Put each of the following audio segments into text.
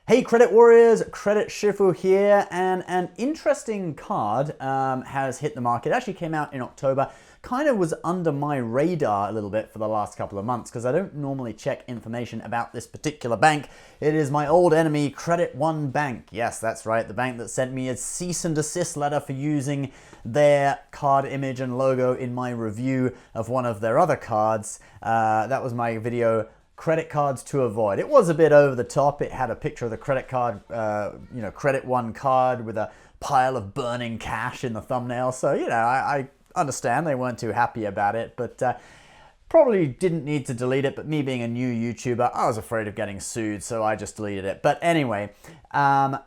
Hey Credit Warriors, Credit Shifu here, and an interesting card has hit the market. It actually came out in October, kind of was under my radar a little bit for the last couple of months because I don't normally check information about this particular bank. It is my old enemy, Credit One Bank. Yes, that's right, the bank that sent me a cease and desist letter for using their card image and logo in my review of one of their other cards. That was my video, Credit Cards to Avoid. It was a bit over the top. It had a picture of the credit card, Credit One card with a pile of burning cash in the thumbnail. So, I understand they weren't too happy about it, but probably didn't need to delete it. But me being a new YouTuber, I was afraid of getting sued, so I just deleted it. But anyway,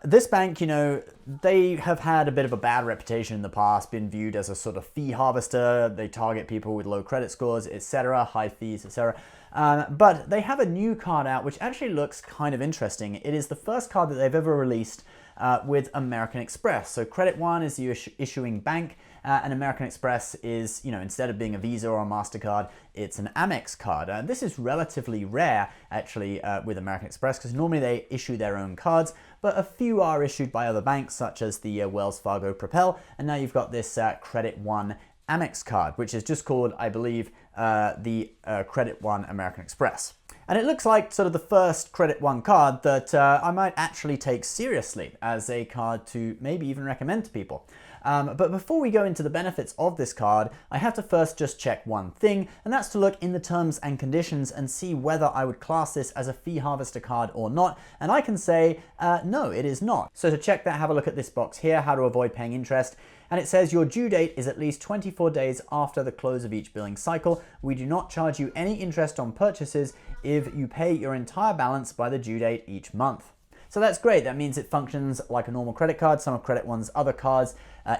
this bank, they have had a bit of a bad reputation in the past, been viewed as a sort of fee harvester. They target people with low credit scores, etc., high fees, etc. But they have a new card out which actually looks kind of interesting. It is the first card that they've ever released with American Express. So Credit One is the issuing bank, and American Express is, instead of being a Visa or a MasterCard, it's an Amex card. This is relatively rare, actually, with American Express, because normally they issue their own cards, but a few are issued by other banks, such as the Wells Fargo Propel, and now you've got this Credit One Amex card, which is just called, I believe, the Credit One American Express. And it looks like sort of the first Credit One card that I might actually take seriously as a card to maybe even recommend to people. But before we go into the benefits of this card, I have to first just check one thing, and that's to look in the terms and conditions and see whether I would class this as a fee harvester card or not. And I can say, no, it is not. So to check that, have a look at this box here, how to avoid paying interest. And it says your due date is at least 24 days after the close of each billing cycle. We do not charge you any interest on purchases if you pay your entire balance by the due date each month. So that's great. That means it functions like a normal credit card. Some of Credit One's other cards,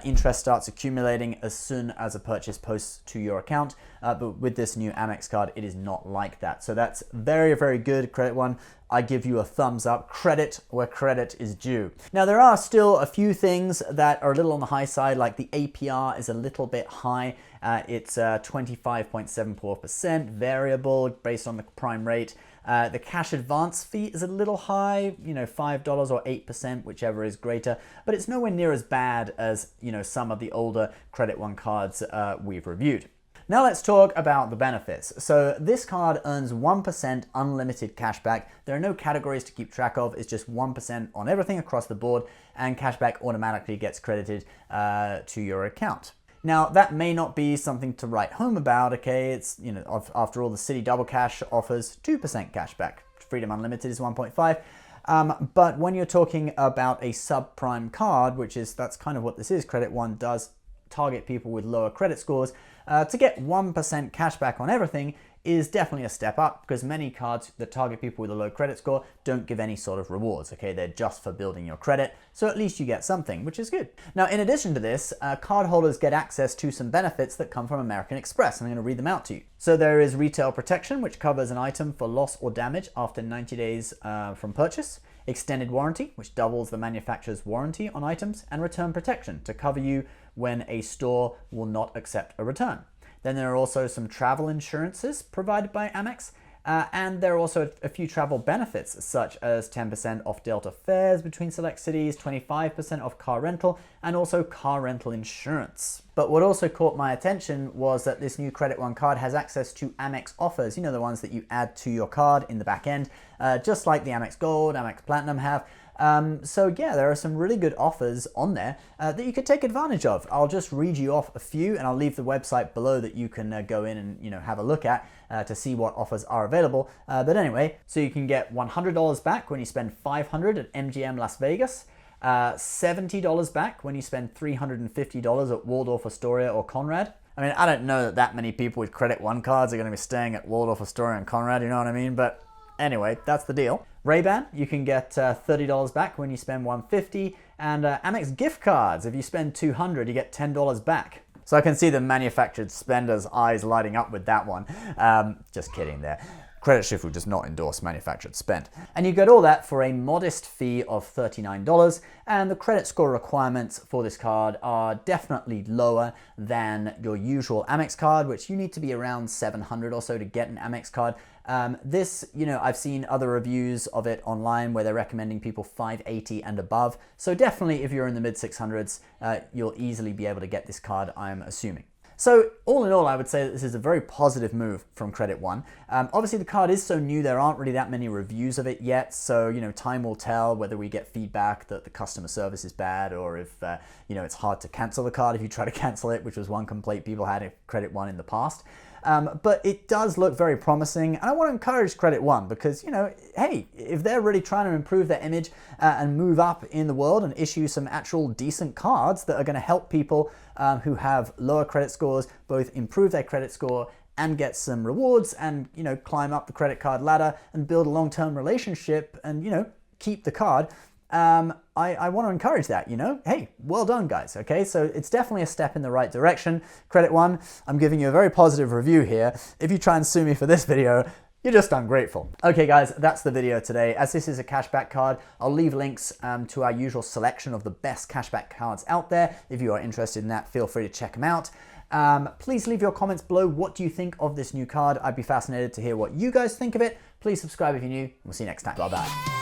interest starts accumulating as soon as a purchase posts to your account. But with this new Amex card, it is not like that. So that's very, very good, Credit One. I give you a thumbs up. Credit where credit is due. Now, there are still a few things that are a little on the high side, like the APR is a little bit high. It's 25.74% variable based on the prime rate. The cash advance fee is a little high, $5 or 8%, whichever is greater, but it's nowhere near as bad as, some of the older Credit One cards we've reviewed. Now let's talk about the benefits. So this card earns 1% unlimited cashback. There are no categories to keep track of. It's just 1% on everything across the board, and cashback automatically gets credited to your account. Now, that may not be something to write home about, okay? It's, after all, the City Double Cash offers 2% cashback. Freedom Unlimited is 1.5. But when you're talking about a subprime card, that's kind of what this is, Credit One does target people with lower credit scores. To get 1% cashback on everything is definitely a step up, because many cards that target people with a low credit score don't give any sort of rewards, okay? They're just for building your credit, so at least you get something, which is good. Now, in addition to this, cardholders get access to some benefits that come from American Express. I'm going to read them out to you. So there is retail protection, which covers an item for loss or damage after 90 days from purchase. Extended warranty, which doubles the manufacturer's warranty on items. And return protection, to cover you when a store will not accept a return. Then there are also some travel insurances provided by Amex, and there are also a few travel benefits, such as 10% off Delta fares between select cities, 25% off car rental, and also car rental insurance. But what also caught my attention was that this new Credit One card has access to Amex Offers, the ones that you add to your card in the back end, just like the Amex Gold, Amex Platinum have. So yeah, there are some really good offers on there that you could take advantage of. I'll just read you off a few, and I'll leave the website below that you can go in and have a look at to see what offers are available. But anyway, so you can get $100 back when you spend $500 at MGM Las Vegas, $70 back when you spend $350 at Waldorf Astoria or Conrad. I mean, I don't know that many people with Credit One cards are going to be staying at Waldorf Astoria and Conrad, you know what I mean? But anyway, that's the deal. Ray-Ban, you can get $30 back when you spend $150, and Amex gift cards, if you spend $200, you get $10 back. So I can see the manufactured spender's eyes lighting up with that one. Just kidding there. Credit Shift does not endorse manufactured spend. And you get all that for a modest fee of $39, and the credit score requirements for this card are definitely lower than your usual Amex card, which you need to be around 700 or so to get an Amex card. This, I've seen other reviews of it online where they're recommending people 580 and above. So definitely if you're in the mid 600s, you'll easily be able to get this card, I'm assuming. So all in all, I would say that this is a very positive move from Credit One. Obviously, the card is so new, there aren't really that many reviews of it yet. So, time will tell whether we get feedback that the customer service is bad or if, it's hard to cancel the card if you try to cancel it, which was one complaint people had at Credit One in the past. But it does look very promising, and I want to encourage Credit One because, hey, if they're really trying to improve their image and move up in the world and issue some actual decent cards that are going to help people who have lower credit scores both improve their credit score and get some rewards and, climb up the credit card ladder and build a long-term relationship and, keep the card. I want to encourage that, Hey, well done, guys, okay? So it's definitely a step in the right direction. Credit One, I'm giving you a very positive review here. If you try and sue me for this video, you're just ungrateful. Okay, guys, that's the video today. As this is a cashback card, I'll leave links to our usual selection of the best cashback cards out there. If you are interested in that, feel free to check them out. Please leave your comments below. What do you think of this new card? I'd be fascinated to hear what you guys think of it. Please subscribe if you're new. We'll see you next time. Bye-bye.